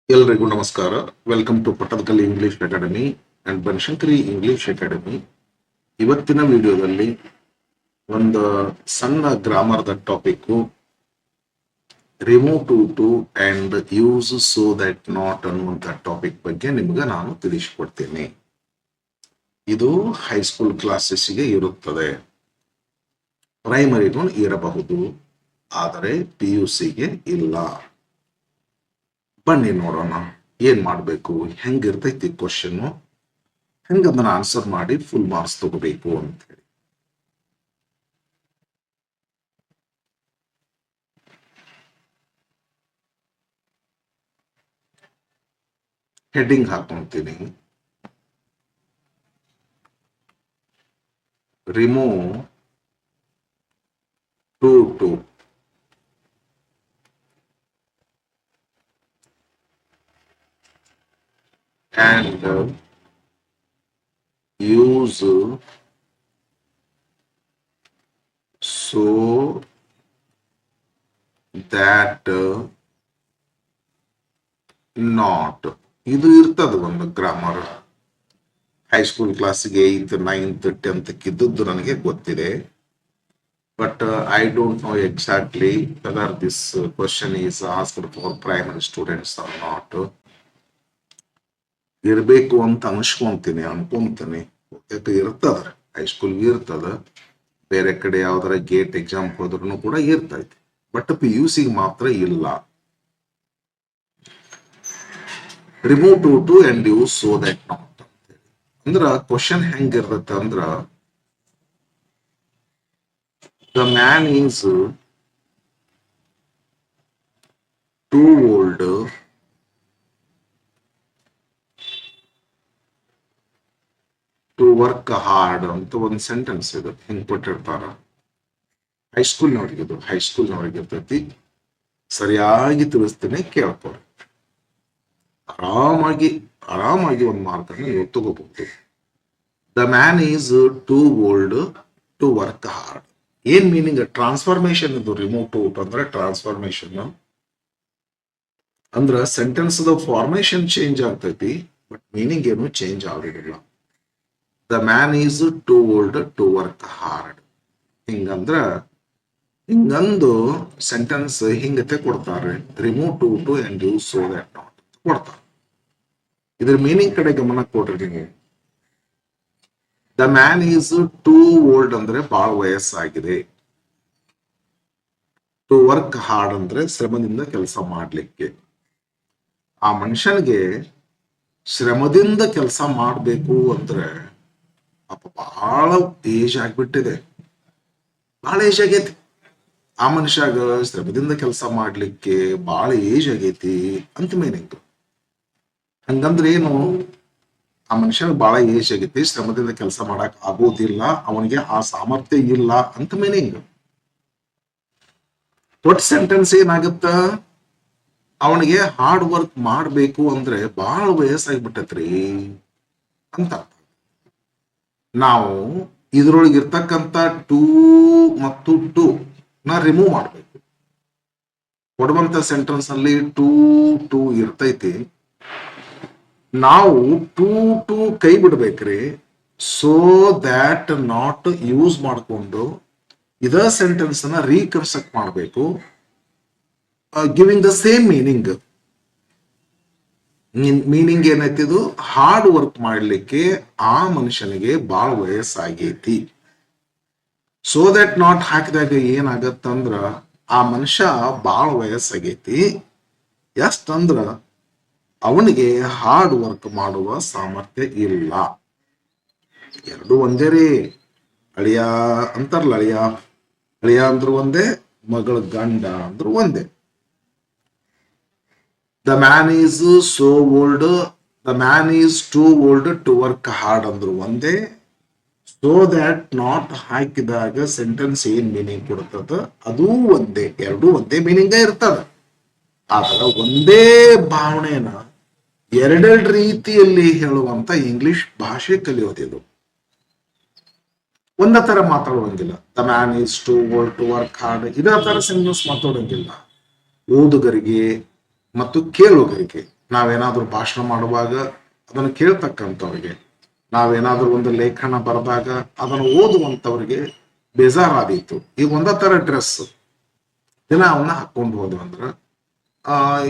ಎಲ್ರಿಗೂ ನಮಸ್ಕಾರ. Welcome to Pattadakalli English academy and Banashankari English academy. ಇವತ್ತಿನ ವಿಡಿಯೋದಲ್ಲಿ ಒಂದು ಸಣ್ಣ ಗ್ರಾಮರ್ದ topic remove to and use so that not ಅನ್ನುವಂಥ ಟಾಪಿಕ್ ಬಗ್ಗೆ ನಿಮ್ಗೆ ನಾನು ತಿಳಿಸಿಕೊಡ್ತೇನೆ. ಇದು ಹೈಸ್ಕೂಲ್ ಕ್ಲಾಸಸ್ಗೆ ಇರುತ್ತದೆ, ಪ್ರೈಮರಿಗೂ ಇರಬಹುದು, ಆದರೆ PUCಗೆ ಇಲ್ಲ. ಬನ್ನಿ ನೋಡೋಣ ಏನ್ ಮಾಡ್ಬೇಕು, ಹೆಂಗಿರ್ತೈತಿ ಕ್ವಶನ್, ಹೆಂಗ ಅದನ್ನ ಆನ್ಸರ್ ಮಾಡಿ ಫುಲ್ ಮಾರ್ಕ್ಸ್ ತಗೋಬೇಕು ಅಂತ ಹೇಳಿ. ಹೆಡ್ಡಿಂಗ್ ಹಾಕೊಂತೀನಿ, remove to and use so that not. ಇದು ಇರ್ತದ ಒಂದು ಗ್ರಾಮರ್. ಹೈಸ್ಕೂಲ್ ಕ್ಲಾಸಿಗೆ 8th 9th 10th ಇದ್ದದ್ದು ನನಗೆ ಗೊತ್ತಿದೆ, but I don't know exactly weather this question is asked for primary students R not. ಇರಬೇಕು ಅಂತ ಅನ್ಕೊಂತೀನಿ. ಯಾಕೆ ಇರ್ತದ, ಹೈಸ್ಕೂಲ್ಗೆ ಇರ್ತದ, ಬೇರೆ ಕಡೆ ಯಾವ್ದಾರ ಗೇಟ್ ಎಕ್ಸಾಮ್ ಹೋದ್ರೂ ಕೂಡ ಇರ್ತೈತಿ, ಬಟ್ PUCಗೆ ಮಾತ್ರ ಇಲ್ಲ. Remove to and use so that not ಅಂತೇಳಿ ಅಂದ್ರ ಕ್ವಶನ್ ಹೆಂಗಿರ್ತೈತೆ ಅಂದ್ರ, the man is too old to work hard ಅಂತ ಒಂದು ಸೆಂಟೆನ್ಸ್ ಇದು. ಹಿಂಗ್ ಕೊಟ್ಟಿರ್ತಾರ, ಹೈಸ್ಕೂಲ್ನವ್ರಿಗೆ ಇರ್ತೈತಿ. ಸರಿಯಾಗಿ ತಿಳಿಸ್ತೇನೆ, ಕೇಳ್ಕೊರಿ. ಆರಾಮಾಗಿ ಒಂದು ಮಾರ್ಕ್ ಅನ್ನು ನೀವು ತಗೋಬಹುದು. The man is too old to work hard. ಏನ್ ಮೀನಿಂಗ್? ಟ್ರಾನ್ಸ್ಫಾರ್ಮೇಶನ್ ಇದು. ರಿಮೂವ್ ಟು ಅಂದ್ರೆ ಟ್ರಾನ್ಸ್ಫಾರ್ಮೇಶನ್ ಅಂದ್ರ ಸೆಂಟೆನ್ಸ್ ಫಾರ್ಮೇಶನ್ ಚೇಂಜ್ ಆಗ್ತೈತಿ, ಬಟ್ ಮೀನಿಂಗ್ ಏನು ಚೇಂಜ್ ಆಗೋದಿಲ್ಲ. The man is too old to work hard ಹಿಂಗಂದು ಸೆಂಟೆನ್ಸ್ ಹಿಂಗತೆ ಕೊಡ್ತಾರೆ. Remove to and use so that not ಕೊಡ್ತಾರೆ. ಇದ್ರ ಮೀನಿಂಗ್ ಕಡೆ ಗಮನ ಕೊಡ್ರಿ ನೀವು. The man is too old ಅಂದ್ರೆ ಬಹಳ ವಯಸ್ಸಾಗಿದೆ. ಟು ವರ್ಕ್ ಹಾರ್ಡ್ ಅಂದ್ರೆ ಶ್ರಮದಿಂದ ಕೆಲಸ ಮಾಡ್ಲಿಕ್ಕೆ. ಆ ಮನುಷ್ಯನಿಗೆ ಶ್ರಮದಿಂದ ಕೆಲಸ ಮಾಡ್ಬೇಕು ಅಂದ್ರೆ ಬಹಳ ಏಜ್ ಆಗ್ಬಿಟ್ಟಿದೆ, ಬಹಳ ಏಜ್ ಆಗೈತಿ. ಆ ಮನುಷ್ಯಾಗ ಶ್ರಮದಿಂದ ಕೆಲಸ ಮಾಡ್ಲಿಕ್ಕೆ ಬಹಳ ಏಜ್ ಆಗೈತಿ ಅಂತ ಮೀನಿಂಗ್. ಹಂಗಂದ್ರೆ ಏನು? ಆ ಮನುಷ್ಯನಿಗೆ ಬಹಳ ಏಜ್ ಆಗೈತಿ, ಶ್ರಮದಿಂದ ಕೆಲಸ ಮಾಡಕ್ ಆಗೋದಿಲ್ಲ, ಅವನಿಗೆ ಆ ಸಾಮರ್ಥ್ಯ ಇಲ್ಲ ಅಂತ ಮೀನಿಂಗ್. ದೊಡ್ಡ ಸೆಂಟೆನ್ಸ್ ಏನಾಗುತ್ತ, ಅವನಿಗೆ ಹಾರ್ಡ್ ವರ್ಕ್ ಮಾಡ್ಬೇಕು ಅಂದ್ರೆ ಬಹಳ ವಯಸ್ಸಾಗ್ಬಿಟ್ಟತ್ರಿ ಅಂತ. ನಾವು ಇದ್ರೊಳಗೆ ಇರ್ತಕ್ಕಂಥ ಟೂ ಮತ್ತು ಟು ನಾ ರಿಮೂವ್ ಮಾಡ್ಬೇಕು. ಕೊಡುವಂತ ಸೆಂಟೆನ್ಸ್ ಅಲ್ಲಿ ಟೂ ಇರ್ತೈತಿ, ನಾವು ಟು ಕೈ ಬಿಡ್ಬೇಕ್ರಿ. ಸೋ ದ್ಯಾಟ್ ನಾಟ್ ಯೂಸ್ ಮಾಡ್ಕೊಂಡು ಇದ ಸೆಂಟೆನ್ಸ್ ಅನ್ನ ರೀಕನ್ಸ್ಟ್ರಕ್ಟ್ ಮಾಡಬೇಕು, giving the same meaning. Meaning ಏನೈತಿದು? ಹಾರ್ಡ್ ವರ್ಕ್ ಮಾಡ್ಲಿಕ್ಕೆ ಆ ಮನುಷ್ಯನಿಗೆ ಬಹಳ ವಯಸ್ಸಾಗೈತಿ. ಸೋ ದಟ್ ನಾಟ್ ಹಾಕಿದಾಗ ಏನಾಗತ್ತಂದ್ರ, ಆ ಮನುಷ್ಯ ಬಹಳ ವಯಸ್ಸಾಗೈತಿ ಎಷ್ಟಂದ್ರ ಅವನಿಗೆ ಹಾರ್ಡ್ ವರ್ಕ್ ಮಾಡುವ ಸಾಮರ್ಥ್ಯ ಇಲ್ಲ. ಎರಡು ಒಂದೇ ರೀ. ಅಳಿಯ ಅಂತಾರಲ್ಲ, ಅಳಿಯ ಅಂದ್ರು ಒಂದೇ, ಮಗಳ ಗಂಡ ಅಂದ್ರು ಒಂದೇ. The man is so old, the man is too old to work hard ಅಂದ್ರು ಒಂದೇ. ಸೋ ದ್ಯಾಟ್ ನಾಟ್ ಹಾಕಿದಾಗ ಸೆಂಟೆನ್ಸ್ ಏನ್ ಮೀನಿಂಗ್ ಕೊಡ್ತದ ಅದು ಒಂದೇ. ಎರಡು ಒಂದೇ ಮೀನಿಂಗ್ ಇರ್ತದ. ಆತರ ಒಂದೇ ಭಾವನೆನ ಎರಡೆರಡು ರೀತಿಯಲ್ಲಿ ಹೇಳುವಂತ ಇಂಗ್ಲಿಷ್ ಭಾಷೆ ಕಲಿಯೋದಿದು. ಒಂದ ತರ ಮಾತಾಡುವಂಗಿಲ್ಲ. The man is too old to work hard ಇದೇ ತರ ಸೆಂಟೆನ್ಸ್ ಮಾತಾಡೋಂಗಿಲ್ಲ. ಓದುಗರಿಗೆ ಮತ್ತು ಕೇಳುಗರಿಗೆ ನಾವೇನಾದ್ರೂ ಭಾಷಣ ಮಾಡುವಾಗ ಅದನ್ನು ಕೇಳ್ತಕ್ಕಂಥವ್ರಿಗೆ, ನಾವೇನಾದ್ರೂ ಒಂದು ಲೇಖನ ಬರೆದಾಗ ಅದನ್ನು ಓದುವಂಥವ್ರಿಗೆ ಬೇಜಾರಾದೀತು. ಈಗ ಒಂದೇ ತರ ಡ್ರೆಸ್ ದಿನ ಅವನ್ನ ಹಾಕೊಂಡು ಹೋದ್ವಿ ಅಂದ್ರ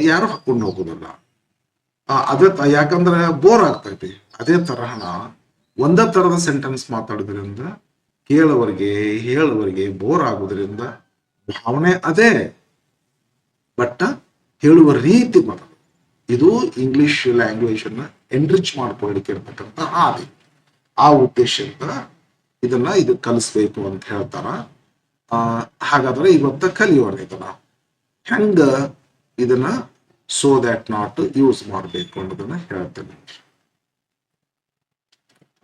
ಯಾರು ಹಾಕೊಂಡು ಹೋಗೋದಿಲ್ಲ. ಅದೇ ಯಾಕಂದ್ರೆ ಬೋರ್ ಆಗ್ತೈತಿ. ಅದೇ ತರಹನ ಒಂದೇ ತರದ ಸೆಂಟೆನ್ಸ್ ಮಾತಾಡೋದ್ರಿಂದ ಕೇಳೋವರಿಗೆ ಹೇಳುವವರಿಗೆ ಬೋರ್ ಆಗೋದ್ರಿಂದ ಭಾವನೆ ಅದೇ, ಬಟ್ ಹೇಳುವ ರೀತಿ ಬರೋದು. ಇದು ಇಂಗ್ಲಿಷ್ ಲ್ಯಾಂಗ್ವೇಜ್ ಅನ್ನ ಎನ್ರಿಚ್ ಮಾಡ್ಕೊಳ್ಳಿಕ್ಕೆ ಇರ್ತಕ್ಕಂಥ ಹಾದಿ. ಆ ಉದ್ದೇಶದಿಂದ ಇದು ಕಲಿಸ್ಬೇಕು ಅಂತ ಹೇಳ್ತಾರ. ಹಾಗಾದ್ರೆ ಇವತ್ತ ಕಲಿಯೋಣ ಇದನ್ನ ಹೆಂಗ ಇದನ್ನ ಸೋ ದ್ಯಾಟ್ ನಾಟ್ ಯೂಸ್ ಮಾಡಬೇಕು ಅನ್ನೋದನ್ನ ಹೇಳ್ತೇನೆ.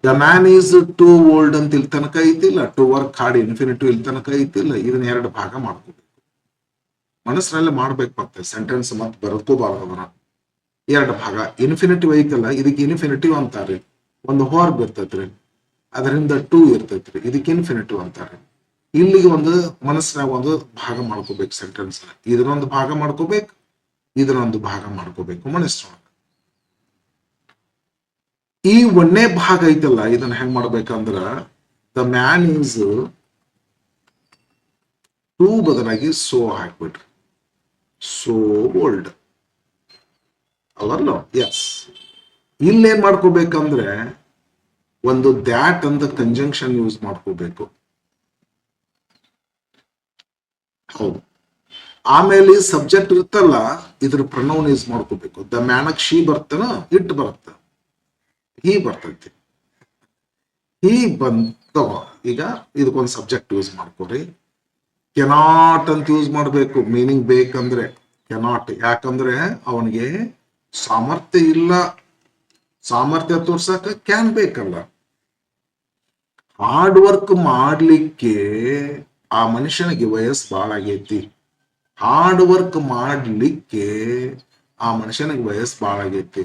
The man is too old ಅಂತ ಇಲ್ಲಿ ತನಕ ಐತಿಲ್ಲ, ಟು ವರ್ಕ್ ಹಾರ್ಡ್ ಇನ್ಫಿನಿಟಿವ್ ಇಲ್ಲಿ ತನಕ ಐತಿಲ್ಲ. ಇದನ್ನ 2 ಭಾಗ ಮಾಡ್ಕೋಬೇಕು, ಮನಸ್ಸಿನಲ್ಲಿ ಮಾಡ್ಬೇಕು. ಮತ್ತೆ ಸೆಂಟೆನ್ಸ್ ಮತ್ತೆ ಬರೆದ್ಕೋಬಾರ್ದು ಅದನ್ನ 2 ಭಾಗ. ಇನ್ಫಿನಿಟಿವ್ ಐತಲ್ಲ, ಇದಕ್ಕೆ ಇನ್ಫಿನಿಟಿವ್ ಅಂತಾರೆ. ಒಂದು ವರ್ಬ್ ಇರ್ತೈತ್ರಿ, ಅದರಿಂದ ಟು ಇರ್ತೈತ್ರಿ, ಇದಕ್ಕೆ ಇನ್ಫಿನಿಟಿವ್ ಅಂತಾರೆ. ಇಲ್ಲಿಗೆ ಒಂದು ಮನಸ್ಸಿನಾಗ ಒಂದು ಭಾಗ ಮಾಡ್ಕೋಬೇಕು ಸೆಂಟೆನ್ಸ್. ಇದನ್ನೊಂದು ಭಾಗ ಮಾಡ್ಕೋಬೇಕು, ಇದನ್ನೊಂದು ಭಾಗ ಮಾಡ್ಕೋಬೇಕು ಮನಸ್ಸಿನೊಳಗೆ. ಈ ಒಂದೇ ಭಾಗ ಐತಲ್ಲ, ಇದನ್ನ ಹೆಂಗ್ ಮಾಡ್ಬೇಕಂದ್ರ ದ ಮ್ಯಾನ್ ಈಸ್ ಟೂ ಬದಲಾಗಿ ಸೋ ಹಾಕ್ಬಿಟ್ರಿ. ಸೋ ಓಲ್ಡ್ ಅವಲ್ಲ. ಎಸ್, ಇಲ್ಲೇನ್ ಮಾಡ್ಕೋಬೇಕಂದ್ರೆ ಒಂದು ದ್ಯಾಟ್ ಅಂತ ಕಂಜಂಕ್ಷನ್ ಯೂಸ್ ಮಾಡ್ಕೋಬೇಕು. ಹೌದು. ಆಮೇಲೆ ಸಬ್ಜೆಕ್ಟ್ ಇರುತ್ತಲ್ಲ, ಇದ್ರ ಪ್ರನೌನ್ ಯೂಸ್ ಮಾಡ್ಕೋಬೇಕು. ದ ಮ್ಯಾನಕ್ ಶಿ ಬರ್ತನ, ಇಟ್ ಬರುತ್ತ, ಹೀ ಬರ್ತೈತಿ. ಹೀ ಬಂತ. ಈಗ ಇದಕ್ಕೊಂದು ಸಬ್ಜೆಕ್ಟ್ ಯೂಸ್ ಮಾಡ್ಕೋರಿ. ಕೆನಾಟ್ ಅಂತ ಯೂಸ್ ಮಾಡ್ಬೇಕು. ಮೀನಿಂಗ್ ಬೇಕಂದ್ರೆ ಕೆನಾಟ್, ಯಾಕಂದ್ರೆ ಅವನಿಗೆ ಸಾಮರ್ಥ್ಯ ಇಲ್ಲ. ಸಾಮರ್ಥ್ಯ ತೋರ್ಸಕ ಕ್ಯಾನ್ ಬೇಕಲ್ಲ. ಹಾರ್ಡ್ ವರ್ಕ್ ಮಾಡ್ಲಿಕ್ಕೆ ಆ ಮನುಷ್ಯನಿಗೆ ವಯಸ್ಸು ಭಾಳ ಆಗೈತಿ. ಹಾರ್ಡ್ ವರ್ಕ್ ಮಾಡ್ಲಿಕ್ಕೆ ಆ ಮನುಷ್ಯನಿಗೆ ವಯಸ್ಸು ಭಾಳ ಆಗೈತಿ.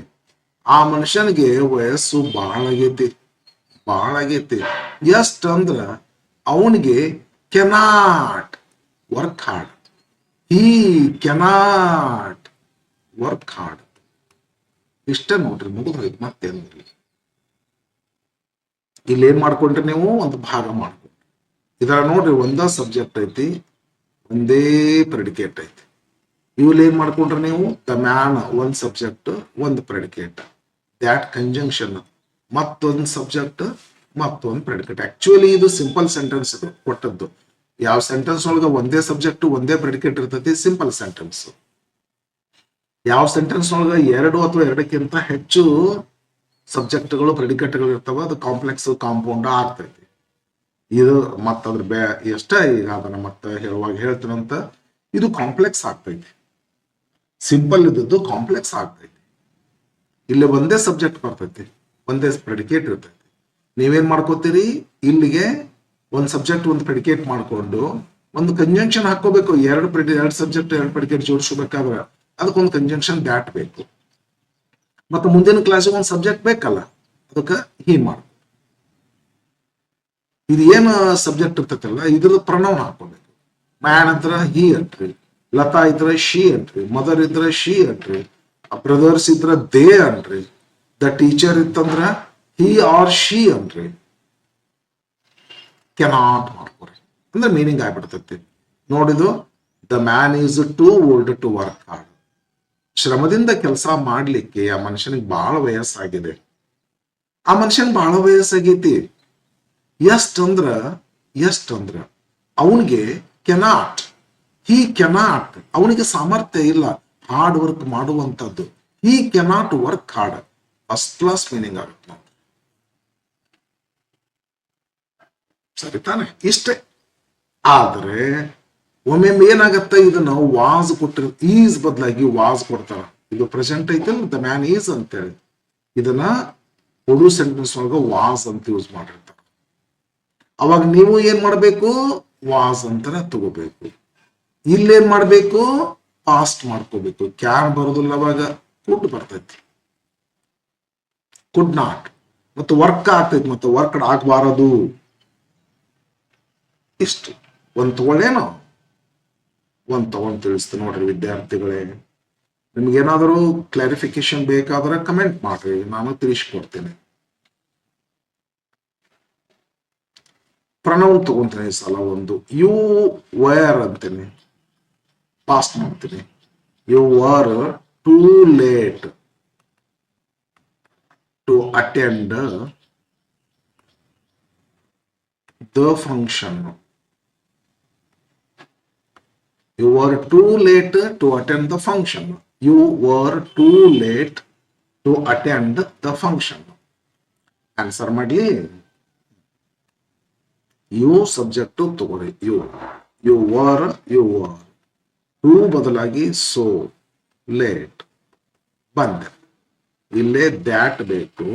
ಆ ಮನುಷ್ಯನಿಗೆ ವಯಸ್ಸು ಭಾಳ ಆಗೈತಿ, ಭಾಳ ಆಗೈತಿ. ಎಷ್ಟ ಅಂದ್ರ ಅವನಿಗೆ cannot work hard. He cannot work hard. ಇಷ್ಟ ನೋಡ್ರಿ, ಮುಗಿದ್ರೈತಿ. ಮತ್ತೇನಿಲ್ಲ. ಇಲ್ಲಿ ಏನ್ ಮಾಡ್ಕೊಂಡ್ರಿ ನೀವು, ಒಂದು ಭಾಗ ಮಾಡ್ಕೊಂಡ್ರಿ. ಇದರ ನೋಡ್ರಿ, ಒಂದೇ ಸಬ್ಜೆಕ್ಟ್ ಐತಿ, ಒಂದೇ ಪ್ರೆಡಿಕೇಟ್ ಐತಿ. ಇವ್ಲಿ ಏನ್ ಮಾಡ್ಕೊಂಡ್ರಿ ನೀವು, ದ ಮ್ಯಾನ್ ಒಂದ್ ಸಬ್ಜೆಕ್ಟ್ ಒಂದು ಪ್ರೆಡಿಕೇಟ್, ದ್ಯಾಟ್ ಕಂಜಂಕ್ಷನ್ ಮತ್ತೊಂದು ಸಬ್ಜೆಕ್ಟ್ ಮತ್ತೊಂದು ಪ್ರೆಡಿಕೇಟ್. ಆಕ್ಚುಲಿ ಇದು ಸಿಂಪಲ್ ಸೆಂಟೆನ್ಸ್ ಇದು ಕೊಟ್ಟದ್ದು. ಯಾವ ಸೆಂಟೆನ್ಸ್ ಒಳಗ ಒಂದೇ ಸಬ್ಜೆಕ್ಟ್ ಒಂದೇ ಪ್ರೆಡಿಕೇಟ್ ಇರ್ತೈತಿ, ಸಿಂಪಲ್ ಸೆಂಟೆನ್ಸ್. ಯಾವ ಸೆಂಟೆನ್ಸ್ ಒಳಗ 2 ಅಥವಾ 2ಕ್ಕಿಂತ ಹೆಚ್ಚು ಸಬ್ಜೆಕ್ಟ್ಗಳು ಪ್ರೆಡಿಕೇಟ್ಗಳು ಇರ್ತಾವ, ಅದು ಕಾಂಪ್ಲೆಕ್ಸ್ ಕಾಂಪೌಂಡ್ ಆಗ್ತೈತಿ. ಇದು ಮತ್ತದ್ರ ಎಷ್ಟ ಈಗ ಅದನ್ನ ಮತ್ತೆ ಹೇಳುವಾಗ ಹೇಳ್ತೀನಂತ, ಇದು ಕಾಂಪ್ಲೆಕ್ಸ್ ಆಗ್ತೈತಿ. ಸಿಂಪಲ್ ಇದ್ದದ್ದು ಕಾಂಪ್ಲೆಕ್ಸ್ ಆಗ್ತೈತಿ. ಇಲ್ಲಿ ಒಂದೇ ಸಬ್ಜೆಕ್ಟ್ ಬರ್ತೈತಿ, ಒಂದೇ ಪ್ರೆಡಿಕೇಟ್ ಇರ್ತೈತಿ. ನೀವೇನ್ ಮಾಡ್ಕೋತೀರಿ, ಇಲ್ಲಿಗೆ ಒಂದ್ ಸಬ್ಜೆಕ್ಟ್ ಒಂದು ಪ್ರೆಡಿಕೇಟ್ ಮಾಡ್ಕೊಂಡು ಒಂದು ಕಂಜಂಕ್ಷನ್ ಹಾಕೋಬೇಕು. 2 ಸಬ್ಜೆಕ್ಟ್ 2 ಪ್ರೆಡಿಕೇಟ್ ಜೋಡಿಸ್ಬೇಕಾದ್ರೆ ಅದಕ್ಕೊಂದು ಕಂಜಂಕ್ಷನ್ ದ್ಯಾಟ್ ಬೇಕು. ಮತ್ತೆ ಮುಂದಿನ ಕ್ಲಾಸಿಗೆ ಒಂದು ಸಬ್ಜೆಕ್ಟ್ ಬೇಕಲ್ಲ, ಅದಕ್ಕೆ ಹೀ ಮಾಡ. ಇದು ಏನು ಸಬ್ಜೆಕ್ಟ್ ಇರ್ತೈತಲ್ಲ, ಇದ್ರದ್ದು ಪ್ರನೌನ್ ಹಾಕೋಬೇಕು. ಮ್ಯಾನ್ ಇದ್ರ ಹೀ ಅಂಟ್ರಿ, ಲತಾ ಇದ್ರ ಶಿ ಅಂಟ್ರಿ, ಮದರ್ ಇದ್ರ ಶಿ ಅಂಟ್ರಿ, ಬ್ರದರ್ಸ್ ಇದ್ರ ದೇ ಅನ್ರಿ, ದ ಟೀಚರ್ ಇತ್ತಂದ್ರ ಹಿ ಆರ್ ಶಿ ಅನ್ರಿ. ಕೆನಾಟ್ ಮಾಡ್ಕೊರಿ ಅಂದ್ರೆ ಮೀನಿಂಗ್ ಆಗ್ಬಿಡ್ತೈತಿ. ನೋಡಿದು, the man is too old to work hard. ಶ್ರಮದಿಂದ ಕೆಲಸ ಮಾಡ್ಲಿಕ್ಕೆ ಆ ಮನುಷ್ಯನಿಗೆ ಬಹಳ ವಯಸ್ಸಾಗಿದೆ. ಆ ಮನುಷ್ಯನ್ ಬಹಳ ವಯಸ್ಸಾಗೈತಿ. ಎಷ್ಟಂದ್ರ ಅವನಿಗೆ ಕೆನಾಟ್, ಹಿ ಕೆನಾಟ್, ಅವನಿಗೆ ಸಾಮರ್ಥ್ಯ ಇಲ್ಲ ಹಾರ್ಡ್ ವರ್ಕ್ ಮಾಡುವಂತದ್ದು. He cannot work hard. First class meaning ಆಗುತ್ತೆ ನಾವು. ಸರಿ ತಾನೆ? ಇಷ್ಟೇ. ಆದ್ರೆ ಒಮ್ಮೊಮ್ಮೆ ಏನಾಗತ್ತ, ಇದನ್ನ ವಾಸ್ ಕೊಟ್ಟಿರ, ಈಸ್ ಬದಲಾಗಿ ವಾಸ್ ಕೊಡ್ತಾರ. ಇದು ಪ್ರೆಸೆಂಟ್ ಐತಲ್, ದ ಮ್ಯಾನ್ ಈಸ್ ಅಂತೇಳಿ, ಇದನ್ನ ಕೊಡು ಸೆಂಟೆನ್ಸ್ ಒಳಗ ವಾಸ್ ಅಂತ ಯೂಸ್ ಮಾಡಿರ್ತಾರ. ಅವಾಗ ನೀವು ಏನ್ ಮಾಡ್ಬೇಕು, ವಾಸ್ ಅಂತಾನೆ ತಗೋಬೇಕು. ಇಲ್ಲೇನ್ ಮಾಡ್ಬೇಕು, ಪಾಸ್ಟ್ ಮಾಡ್ಕೋಬೇಕು. ಕ್ಯಾನ್ ಬರೋದಿಲ್ಲ, ಅವಾಗ ಕುಡ್ ಬರ್ತೈತಿ. Could not. ಮತ್ತು ವರ್ಕ್ ಆಗ್ತೈತಿ, ಮತ್ತು ವರ್ಕ್ ಆಗ್ಬಾರದು. ಇಷ್ಟು ಒಂದ್ ತಗೊಳ್ಳೇನೋ, ಒಂದ್ ತಗೊಂಡ್ ತಿಳಿಸ್ತು ನೋಡ್ರಿ ವಿದ್ಯಾರ್ಥಿಗಳೇ. ನಿಮ್ಗೇನಾದರೂ ಕ್ಲಾರಿಫಿಕೇಶನ್ ಬೇಕಾದ್ರೆ ಕಮೆಂಟ್ ಮಾಡ್ರಿ, ನಾನು ತಿಳಿಸ್ಕೊಡ್ತೇನೆ. ಪ್ರಣವ್ ತಗೊಂತೀನಿ ಈ ಸಲ ಒಂದು. ಯು ವೈರ್ ಅಂತೀನಿ, ಪಾಸ್ ಮಾಡ್ತೀನಿ. You were too late to attend the function. You were too late to attend the function. You were too late to attend the function. Answer ಮಾಡ್ಲಿ. You subject ತಗೋರಿ. You were. Too ಬದಲಾಗಿ so late ಬಂದೆ. ಇಲ್ಲೇ that ಬೇಕು.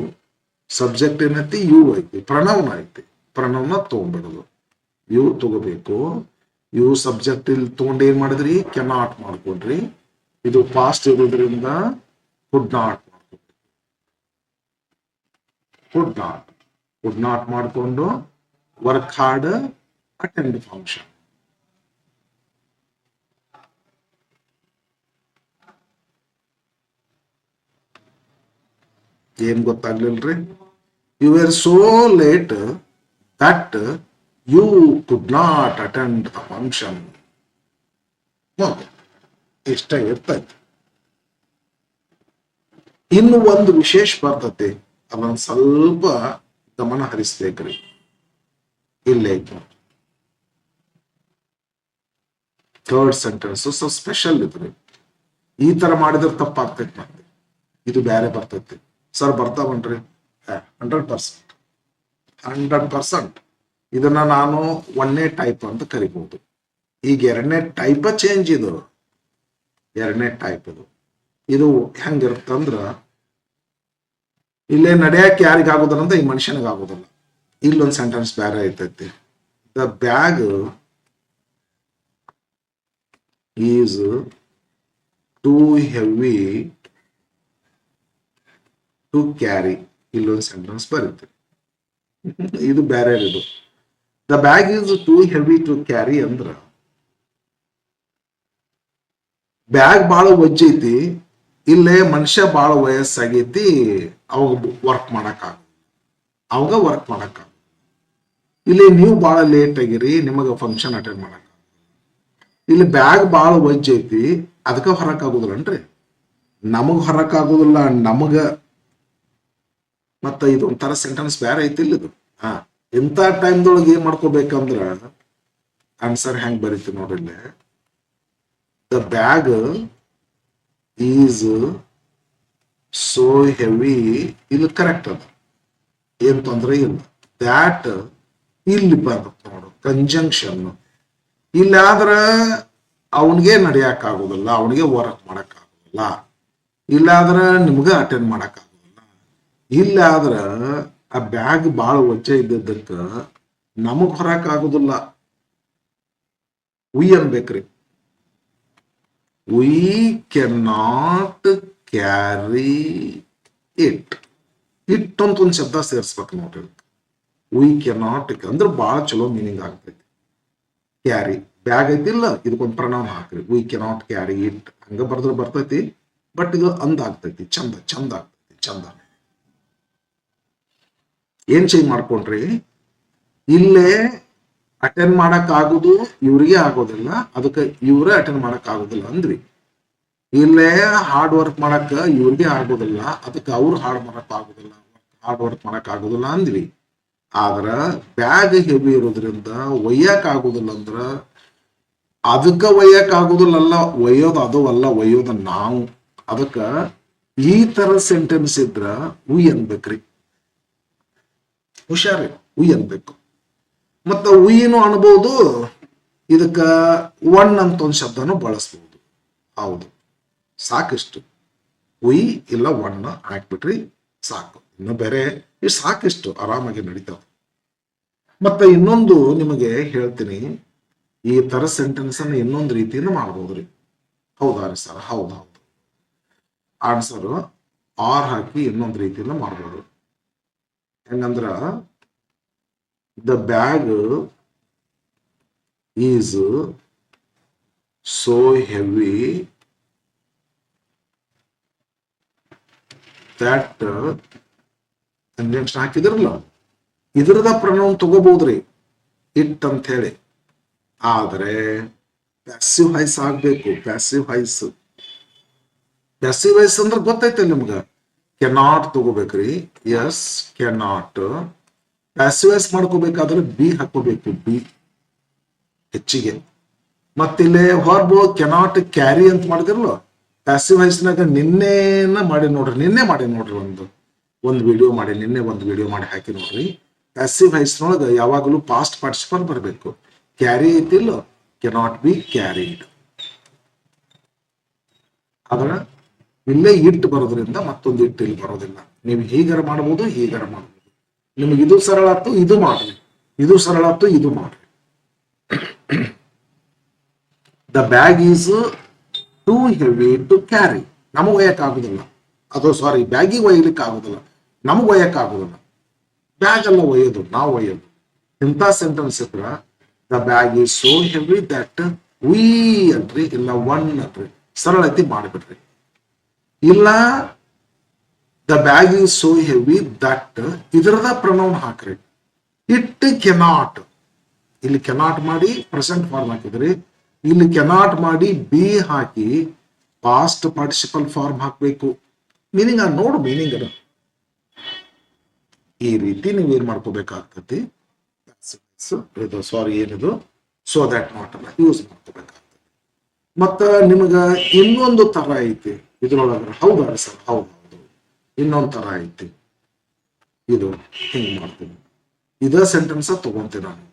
Subject ಏನೈತಿ you ಐತಿ, ಪ್ರಣವ್ನ ಐತಿ. ಪ್ರಣವ್ನ ತಗೊಂಡ್ಬಿಡೋದು. You ತಗೋಬೇಕು. ಯು ಸಬ್ಜೆಕ್ಟ್ ಇಲ್ಲಿ ತಗೊಂಡು ಏನ್ ಮಾಡಿದ್ರಿ, ಕೆನಾಟ್ ಮಾಡ್ಕೊಂಡ್ರಿ. ಇದು ಪಾಸ್ಟ್ ಇರೋದ್ರಿಂದ ಕುಡ್ ನಾಟ್ ಮಾಡ್ಕೊಂಡ್ರಿ. ಕುಡ್ ನಾಟ್ ಮಾಡ್ಕೊಂಡು ವರ್ಕ್ ಹಾರ್ಡ್ ಅಟೆಂಡ್ ಫಂಕ್ಷನ್. ಏನ್ ಗೊತ್ತಾಗ್ಲಿಲ್ರಿ? You are so late that you could not attend the function. ಇಷ್ಟ ಇರ್ತೈತಿ. ಇನ್ನು ಒಂದು ವಿಶೇಷ ಬರ್ತತಿ, ಅದನ್ನ ಸ್ವಲ್ಪ ಗಮನ ಹರಿಸ್ಬೇಕ್ರಿ. ಇಲ್ಲೇ ಥರ್ಡ್ ಸೆಂಟೆನ್ಸ್ ಸ್ವಲ್ಪ ಸ್ಪೆಷಲ್ ಇದ್ರಿ. ಈ ತರ ಮಾಡಿದ್ರೆ ತಪ್ಪಾಗ್ತೈತಿ. ಮತ್ತೆ ಇದು ಬೇರೆ ಬರ್ತೈತಿ. ಸರ್ ಬರ್ತಾವನ್ರಿ? 100%. ಇದನ್ನ ನಾನು 1ನೇ ಟೈಪ್ ಅಂತ ಕರಿಬಹುದು. ಈಗ 2ನೇ ಟೈಪ್ ಚೇಂಜ್. ಇದು 2ನೇ ಟೈಪ್. ಇದು ಹೆಂಗಿರುತ್ತಂದ್ರ, ಇಲ್ಲೇ ನಡೆಯಕ್ಕೆ ಯಾರಿಗಾಗೋದಿಲ್ಲ ಅಂತ ಈ ಮನುಷ್ಯನಿಗಾಗೋದಿಲ್ಲ. ಇಲ್ಲೊಂದು ಸೆಂಟೆನ್ಸ್ ಬೇರೆ ಐತೈತಿ. The bag is too heavy to carry. ಇಲ್ಲೊಂದು ಸೆಂಟೆನ್ಸ್ ಬರುತ್ತೆ. ಇದು ಬೇರೆ. ಇದು the bag is too heavy to carry ಅಂದ್ರ ಬ್ಯಾಗ್ ಬಹಳ ವಜ್ಜೈತಿ. ಇಲ್ಲೇ ಮನುಷ್ಯ ಬಹಳ ವಯಸ್ಸಾಗೈತಿ, ಅವಾಗ ವರ್ಕ್ ಮಾಡಕ್ ಇಲ್ಲಿ ನೀವು ಬಹಳ ಲೇಟ್ ಆಗಿರಿ, ನಿಮಗ ಫಂಕ್ಷನ್ ಅಟೆಂಡ್ ಮಾಡಕ್. ಇಲ್ಲಿ ಬ್ಯಾಗ್ ಬಹಳ ವಜ್ಜೈತಿ, ಅದಕ್ಕ ಹೊರಕ್ ಆಗುದಿಲ್ಲನ್ರಿ. ನಮಗ್ ಹೊರಕ್ ಆಗುದಿಲ್ಲ, ನಮಗ. ಮತ್ತ ಇದು ಒಂಥರ ಸೆಂಟೆನ್ಸ್ ಬೇರೆ ಐತಿ. ಇದು ಇಂಥ ಟೈಮ್ದೊಳಗೆ ಏನ್ ಮಾಡ್ಕೋಬೇಕಂದ್ರ ಆನ್ಸರ್ ಹೆಂಗ್ ಬರೀತಿ ನೋಡ್ರಿ. The bag is so heavy. ಇಲ್ಲಿ ಕರೆಕ್ಟ್ ಅದ, ಏನ್ ತೊಂದ್ರೆ ಇಲ್ಲ. ದ್ಯಾಟ್ ಇಲ್ಲಿ ಬರ್ತದೆ ನೋಡು, ಕಂಜಂಕ್ಷನ್. ಇಲ್ಲಾದ್ರ ಅವನಿಗೆ ನಡಿಯಕ್ ಆಗೋದಿಲ್ಲ, ಅವನಿಗೆ ವರ್ಕ್ ಮಾಡಕ್ ಆಗೋದಿಲ್ಲ. ಇಲ್ಲಾದ್ರ ನಿಮ್ಗ ಅಟೆಂಡ್ ಮಾಡಕ್ ಆಗೋದಿಲ್ಲ. ಇಲ್ಲಾದ್ರ ಆ ಬ್ಯಾಗ್ ಬಾಳ ವಜ್ಜೆ ಇದ್ದಕ್ಕ ನಮಗ್ ಹೊರಕ್ ಆಗುದಿಲ್ಲ. ವಿ ಅನ್ಬೇಕ್ರಿ. We can not carry it. It ಅಂತ ಒಂದ್ ಶಬ್ದ ಸೇರಿಸ್ಬೇಕು ನೋಡ್ರಿ. ವಿ ಕ್ಯಾನ್ ನಾಟ್ ಅಂದ್ರೆ ಬಹಳ ಚಲೋ ಮೀನಿಂಗ್ ಆಗ್ತೈತಿ. ಕ್ಯಾರಿ ಬ್ಯಾಗ್ ಐತಿಲ್ಲ, ಇದಕ್ಕೊಂದು ಪ್ರಣಾಮ ಹಾಕ್ರಿ. V can not carry it ಹಂಗ ಬರ್ದ್ರೆ ಬರ್ತೈತಿ. ಬಟ್ ಇದು ಅಂದ ಆಗ್ತೈತಿ. ಚಂದ ಆಗ್ತೈತಿ. ಏನ್ ಚೇಂಜ್ ಮಾಡ್ಕೊಂಡ್ರಿ, ಇಲ್ಲೇ ಅಟೆಂಡ್ ಮಾಡಕ್ ಆಗುದು ಇವ್ರಿಗೆ ಆಗೋದಿಲ್ಲ, ಅದಕ್ಕೆ ಇವ್ರೇ ಅಟೆಂಡ್ ಮಾಡಕ್ ಆಗೋದಿಲ್ಲ ಅಂದ್ರಿ. ಇಲ್ಲೇ ಹಾರ್ಡ್ ವರ್ಕ್ ಮಾಡಕ್ ಇವ್ರಿಗೆ ಆಗೋದಿಲ್ಲ, ಅದಕ್ಕೆ ಅವ್ರು ಹಾರ್ಡ್ ವರ್ಕ್ ಮಾಡಕ್ ಆಗೋದಿಲ್ಲ ಅಂದ್ವಿ. ಆದ್ರ ಬ್ಯಾಗ್ ಹೆವಿ ಇರೋದ್ರಿಂದ ಒಯ್ಯಕ್ ಆಗುದಿಲ್ಲ ಅಂದ್ರ ಅದಕ್ಕ ಒಯ್ಯಕ್ ಆಗುದಿಲ್ಲ. ಒಯ್ಯೋದು ಅದು ಅಲ್ಲ, ಒಯ್ಯೋದ ನಾವು. ಅದಕ್ಕ ಈ ತರ ಸೆಂಟೆನ್ಸ್ ಇದ್ರ ಉಯ್ ಅನ್ಬೇಕ್ರಿ. ಹುಷಾರಿ, ಉಯ್ ಅನ್ಬೇಕು. ಮತ್ತ ಉಯ್ನು ಅನ್ಬೋದು. ಇದಕ್ಕ ಒನ್ ಅಂತ ಒಂದ್ ಶಬ್ದನು ಬಳಸ್ಬಹುದು. ಹೌದು, ಸಾಕಿಷ್ಟು. ಉಯ್ ಇಲ್ಲ ಒನ್ ಹಾಕ್ಬಿಟ್ರಿ ಸಾಕು. ಇನ್ನು ಬೇರೆ ಇಷ್ಟು ಸಾಕಿಷ್ಟು ಆರಾಮಾಗಿ ನಡೀತಾವ. ಮತ್ತೆ ಇನ್ನೊಂದು ನಿಮಗೆ ಹೇಳ್ತೀನಿ, ಈ ತರ ಸೆಂಟೆನ್ಸ್ ಅನ್ನ ಇನ್ನೊಂದು ರೀತಿಯಿಂದ ಮಾಡ್ಬೋದ್ರಿ. ಹೌದಾ ರೀ ಸರ್? ಹೌದು. ಆನ್ಸರ್ ಆರ್ ಹಾಕಿ ಇನ್ನೊಂದು ರೀತಿಯಿಂದ ಮಾಡ್ಬೋದು. ಹೆಂಗಂದ್ರ the bag is so heavy that conjunction ಹಾಕಿದ್ರಲ್ಲ, ಇದ್ರದ ಪ್ರನೌನ್ ತಗೋಬಹುದ್ರಿ ಇಟ್ ಅಂತ ಹೇಳಿ. ಆದ್ರೆ ಪ್ಯಾಸಿವ್ ವಾಯ್ಸ್ ಆಗ್ಬೇಕು. ಪ್ಯಾಸಿವ್ ವಾಯ್ಸ್ ಅಂದ್ರೆ ಗೊತ್ತೈತೆ ನಿಮ್ಗ. ಕೆನಾಟ್ ತಗೋಬೇಕ್ರಿ. Yes cannot. ಪ್ಯಾಸಿವ್ ವಾಯ್ಸ್ ಮಾಡ್ಕೋಬೇಕಾದ್ರೆ ಬಿ ಹಾಕೋಬೇಕು, ಬಿ ಹೆಚ್ಚಿಗೆ. ಮತ್ತಿಲ್ಲಿ ಹೊರ್ಬು ಕೆನಾಟ್ ಕ್ಯಾರಿ ಅಂತ ಮಾಡಿದಿರಲ್ಲ, ಪ್ಯಾಸಿವ್ ವಾಯ್ಸ್ನಾಗ ನಿನ್ನೆನ ಮಾಡಿ ನೋಡ್ರಿ. ಒಂದು ವಿಡಿಯೋ ಮಾಡಿ, ನಿನ್ನೆ ಒಂದು ವಿಡಿಯೋ ಮಾಡಿ ಹಾಕಿ ನೋಡ್ರಿ. ಪ್ಯಾಸಿವ್ ವಾಯ್ಸ್ನೊಳಗ ಯಾವಾಗಲೂ ಪಾಸ್ಟ್ ಪಾರ್ಟಿಸಿಪಲ್ ಬರಬೇಕು. ಕ್ಯಾರಿ ಐತಿಲ್ಲ, ಕೆನಾಟ್ ಬಿ ಕ್ಯಾರಿಡ್. ಆದ್ರೆ ಇಲ್ಲೇ ಇಟ್ಟು ಬರೋದ್ರಿಂದ ಮತ್ತೊಂದು ಇಟ್ಟು ಇಲ್ಲಿ ಬರೋದಿಲ್ಲ. ನೀವು ಹೀಗಾರ ಮಾಡಬಹುದು, ಹೀಗಾರ ಮಾಡಬಹುದು. ನಿಮ್ಗೆ ಇದು ಸರಳ ಆಯ್ತು, ಇದು ಮಾಡ್ರಿ. ಇದು ಸರಳ ಆಯ್ತು, ಇದು ಮಾಡ್ರಿ. The bag is too heavy to carry. ನಮಗೆ ಒಯ್ಯಕ್ ಆಗುದಿಲ್ಲ. ಅದು ಸಾರಿ, ಬ್ಯಾಗಿಗೆ ಒಯ್ಯಲಿಕ್ಕೆ ಆಗುದಿಲ್ಲ, ನಮಗೆ ಒಯ್ಯಕ್ ಆಗುದಿಲ್ಲ. ಬ್ಯಾಗ್ ಎಲ್ಲ ಒಯ್ಯೋದು, ನಾವು ಒಯ್ಯೋದು. ಇಂಥ ಸೆಂಟೆನ್ಸ್ ಇದ್ರ the bag is so heavy that we ಅನ್ರಿ, ಇಲ್ಲ ಒನ್ ಅನ್ರಿ. ಸರಳ ಐತಿ ಮಾಡಿಬಿಡ್ರಿ. ಇಲ್ಲ the bag is so heavy that ಇದರದ ಪ್ರನೌನ್ ಹಾಕ್ರಿ. It cannot. ಇಲ್ಲಿ ಕೆನಾಟ್ ಮಾಡಿ ಪ್ರೆಸೆಂಟ್ ಫಾರ್ಮ್ ಹಾಕಿದ್ರಿ. ಇಲ್ಲಿ ಕೆನಾಟ್ ಮಾಡಿ ಬಿ ಹಾಕಿ ಪಾಸ್ಟ್ ಪಾರ್ಟಿಸಿಪಲ್ ಫಾರ್ಮ್ ಹಾಕ್ಬೇಕು. ಮೀನಿಂಗ್ ನೋಡು, ಮೀನಿಂಗ್ ಅದ. ಈ ರೀತಿ ನೀವು ಏನ್ ಮಾಡ್ಕೋಬೇಕಾಗ್ತತಿ, ಇದು ಸಾರಿ ಏನಿದು ಸೋ ದಟ್ ನಾಟ್ ಅನ್ನ ಯೂಸ್ ಮಾಡ್ಕೋಬೇಕಾಗ್ತದೆ. ಮತ್ತ ನಿಮಗ ಇನ್ನೊಂದು ತರ ಐತಿ ಇದ್ರೊಳಗ. ಹೌದಾ ಸರ್? ಹೌದು. ಇನ್ನೊಂದು ತರ ಐತಿ. ಇದು ಹಿಂಗ್ ಮಾಡ್ತೀನಿ. ಇದ ಸೆಂಟೆನ್ಸ್ ತಗೊಂತೀನಿ ನಾನು.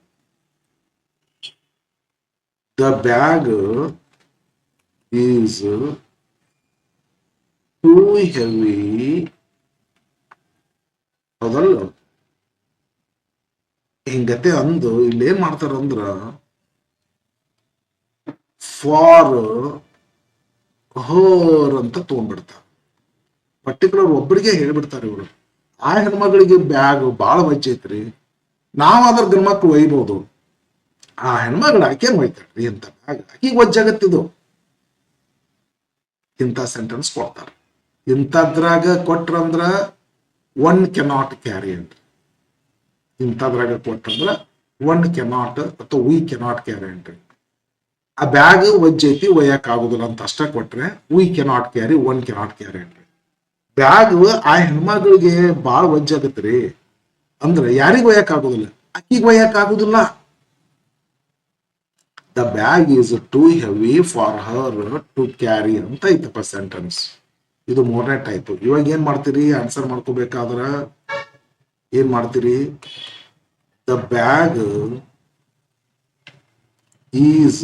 The bag is too heavy. ಹೌದಲ್ಲ? ಹಿಂಗತೆ ಅಂದು ಇಲ್ಲಿ ಏನ್ ಮಾಡ್ತಾರಂದ್ರ ಫಾರ್ ಹರ್ ಅಂತ ತಗೊಂಡ್ಬಿಡ್ತಾರ. ಪರ್ಟಿಕ್ಯುಲರ್ ಒಬ್ಬರಿಗೆ ಹೇಳ್ಬಿಡ್ತಾರೆ ಇವರು. ಆ ಹೆಣ್ಮಗಳಿಗೆ ಬ್ಯಾಗ್ ಬಾಳ ವಜ್ಜೈತ್ರಿ, ನಾವ್ ಅದ್ರ ಗಂಡ್ಮಕ್ಳು ಒಯ್ಬಹುದು. ಆ ಹೆಣ್ಮಗಳು ಆಕೆನ್ ಒಯ್ತಾಳ್ರಿ ಇಂತ ಬ್ಯಾಗ್, ಆಕಿಗೆ ವಜ್ಜಾಗತ್ತಿದು. ಇಂಥ ಸೆಂಟೆನ್ಸ್ ಕೊಡ್ತಾರ. ಇಂಥದ್ರಾಗ ಕೊಟ್ರಂದ್ರ ಒನ್ ಕೆನಾಟ್ ಕ್ಯಾರಿ ಅಂತ. ಇಂಥದ್ರಾಗ ಕೊಟ್ರಂದ್ರ ಒನ್ ಕೆನಾಟ್ ಅಥವಾ ವಿ ಕೆನಾಟ್ ಕ್ಯಾರಿ ಅಂಟ್ರಿ. ಆ ಬ್ಯಾಗ್ ವಜ್ಜೈತಿ, ಒಯ್ಯಕ್ ಆಗುದಿಲ್ಲ ಅಂತ ಅಷ್ಟ ಕೊಟ್ರೆ we cannot carry, one cannot carry ಅಂಟ್ರಿ. ಬ್ಯಾಗ್ ಆ ಹೆಣ್ಮಗಳಿಗೆ ಬಾಳ ವಜ್ಜಾಗತ್ರಿ ಅಂದ್ರೆ ಯಾರಿಗ ಒಯ್ಯಕ್ ಆಗುದಿಲ್ಲ, ಅಕ್ಕಿಗೆ ಒಯ್ಯಕ್ ಆಗುದಿಲ್ಲ. The bag is too heavy for her to carry ಅಂತ ಐತಪ್ಪ ಸೆಂಟೆನ್ಸ್. ಇದು ಮೂರನೇ ಟೈಪ್. ಇವಾಗ ಏನ್ ಮಾಡ್ತೀರಿ, ಆನ್ಸರ್ ಮಾಡ್ಕೋಬೇಕಾದ್ರ ಏನ್ ಮಾಡ್ತೀರಿ? The bag is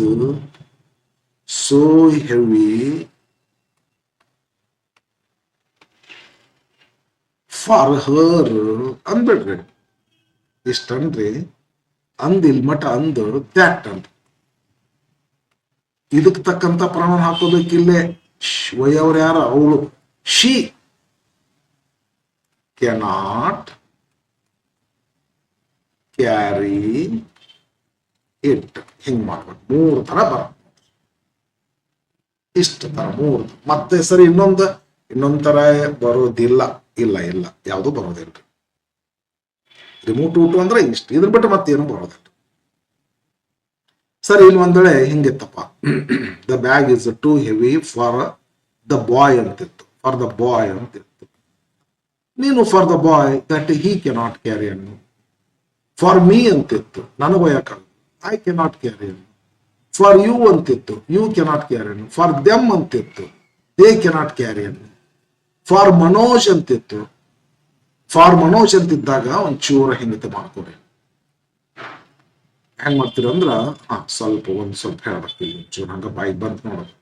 so heavy for her ಅಂದ್ಬಿಡ್ರಿ. ಇಷ್ಟನ್ರಿ. ಅಂದಿಲ್ ಮಠ ಅಂದು ದ್ಯಾಟ್ ಅಂತ ಇದಕ್ ತಕ್ಕಂತ ಪ್ರಮಾಣ ಹಾಕೋಬೇಕಿಲ್ಲೇ. ಒಯ್ಯವ್ರು ಯಾರ? ಅವಳು. She cannot carry it. ಹಿಂಗ್ ಮಾಡ್ಬೇಕು. ಮೂರು ತರ ಬರ, ಇಷ್ಟ ತರ ಮೂರು. ಮತ್ತೆ ಸರಿ ಇನ್ನೊಂದ್ ತರ ಬರೋದಿಲ್ಲ. ಇಲ್ಲ ಇಲ್ಲ, ಯಾವುದು ಬರೋದಿಲ್ಲ. ರಿಮೋಟ್ ಊಟ ಅಂದ್ರೆ ಇಷ್ಟ, ಇದ್ರ ಬಿಟ್ಟು ಮತ್ತೇನು ಬರೋದಿಲ್ಲ. ಸರಿ, ಇಲ್ಲಿ ಒಂದ್ ವೇಳೆ ಹಿಂಗಿತ್ತಪ್ಪ, the bag is too heavy for the boy ಅಂತಿತ್ತು. ಫಾರ್ ದ ಬಾಯ್ ಅಂತಿತ್ತು. ನೀನು for the boy that he cannot carry ಅನ್ನು. ಫಾರ್ ಮೀ ಅಂತಿತ್ತು, ನನಗೆ ಒಯ್ಯಕ ಐ ಕೆನಾಟ್ ಕ್ಯಾರಿ ಅನ್ನು. ಫಾರ್ ಯು ಅಂತಿತ್ತು, ಯು ಕೆನಾಟ್ ಕ್ಯಾರಿ ಅನ್ನು. ಫಾರ್ ದೆಮ್ ಅಂತಿತ್ತು, ದೇ ಕೆನಾಟ್ ಕ್ಯಾರಿ ಅನ್ನು. ಫಾರ್ ಮನೋಜ್ ಅಂತಿತ್ತು. ಫಾರ್ ಮನೋಜ್ ಅಂತಿದ್ದಾಗ ಒಂಚೂರ ಹಿಂಗತೆ ಮಾಡ್ಕೊರಿ. ಹೆಂಗ್ ಮಾಡ್ತೀರ ಅಂದ್ರ ಸ್ವಲ್ಪ ಹೇಳ್ಬೇಕು. ಇಲ್ಲಿ ಒಂಚೂರು ಹಂಗ ಬಾಯಿಗೆ ಬಂತ ನೋಡೋದು.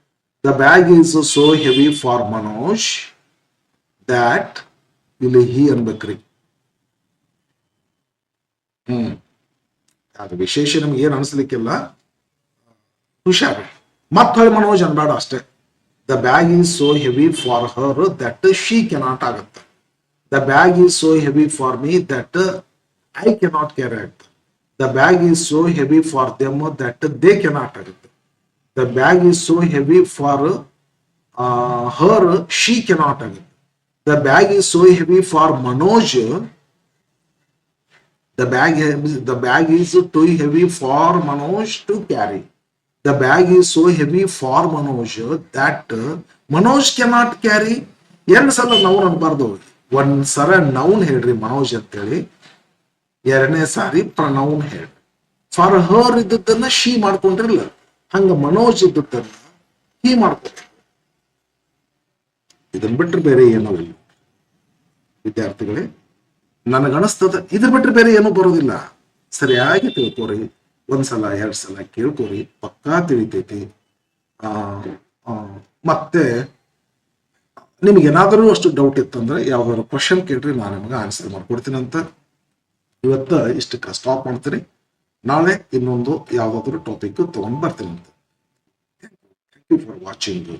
The bag is so heavy for Manoj that, ಇಲ್ಲಿ ಹಿ ಅನ್ಬೇಕ್ರಿ. ಅದು ವಿಶೇಷ ನಮ್ಗೆ ಏನ್ ಅನ್ಸ್ಲಿಕ್ಕಿಲ್ಲ, ಹುಷಾರು. ಮತ್ ಹೊಳಿ ಮನೋಜ್ ಅನ್ಬೇಡ ಅಷ್ಟೇ. The bag is so heavy for her that she cannot ಆಗುತ್ತೆ. The bag is so heavy for me that I cannot carry ಆಗುತ್ತೆ. The bag is so heavy for them that they cannot ಆಗುತ್ತೆ. The bag is so heavy for her she cannot ಆಗುತ್ತೆ. The bag is so heavy for Manoj. The bag is too heavy for Manoj to carry. The bag is so heavy for Manoj that Manoj cannot carry. ಎರಡು ಸಲ noun ಅನ್ಬಾರ್ದು, ಒಂದ್ ಸಲ noun ಹೇಳ್ರಿ ಮನೋಜ್ ಅಂತೇಳಿ, ಎರಡನೇ ಸಾರಿ pronoun ಹೇಳ್ರಿ. For her ಇದ್ದದ್ದನ್ನ she ಮಾಡ್ಕೊಂಡ್ರಿಲ್ಲ, ಹಂಗ ಮನೋಜ್ ಇದ್ದದ್ದನ್ನ ಹಿ ಮಾಡ್ಕೊಂಡ್ರಿ. ಇದನ್ ಬಿಟ್ರೆ ಬೇರೆ ಏನೂ ಇಲ್ಲ ವಿದ್ಯಾರ್ಥಿಗಳೇ. ನನಗನಿಸ್ತದ ಇದ್ರ ಬಿಟ್ರೆ ಬೇರೆ ಏನೂ ಬರೋದಿಲ್ಲ. ಸರಿಯಾಗಿ ತಿಳ್ಕೊರಿ, ಒಂದ್ಸಲ ಎರಡ್ ಸಲ ಕೇಳ್ಕೊರಿ, ಪಕ್ಕಾ ತಿಳಿತೈತಿ. ಮತ್ತೆ ನಿಮ್ಗೆ ಏನಾದರೂ ಅಷ್ಟು ಡೌಟ್ ಇತ್ತಂದ್ರೆ ಯಾವ್ದಾದ್ರು ಕ್ವಶನ್ ಕೇಳ್ರಿ, ನಾನು ನಿಮ್ಗೆ ಆನ್ಸರ್ ಮಾಡ್ಕೊಡ್ತೀನಿ ಅಂತ. ಇವತ್ತ ಇಷ್ಟಕ್ಕೆ ಸ್ಟಾಪ್ ಮಾಡ್ತೀನಿ. ನಾಳೆ ಇನ್ನೊಂದು ಯಾವ್ದಾದ್ರು ಟಾಪಿಕ್ ತಗೊಂಡ್ ಬರ್ತೀನಿ ಅಂತ. Thank you for watching.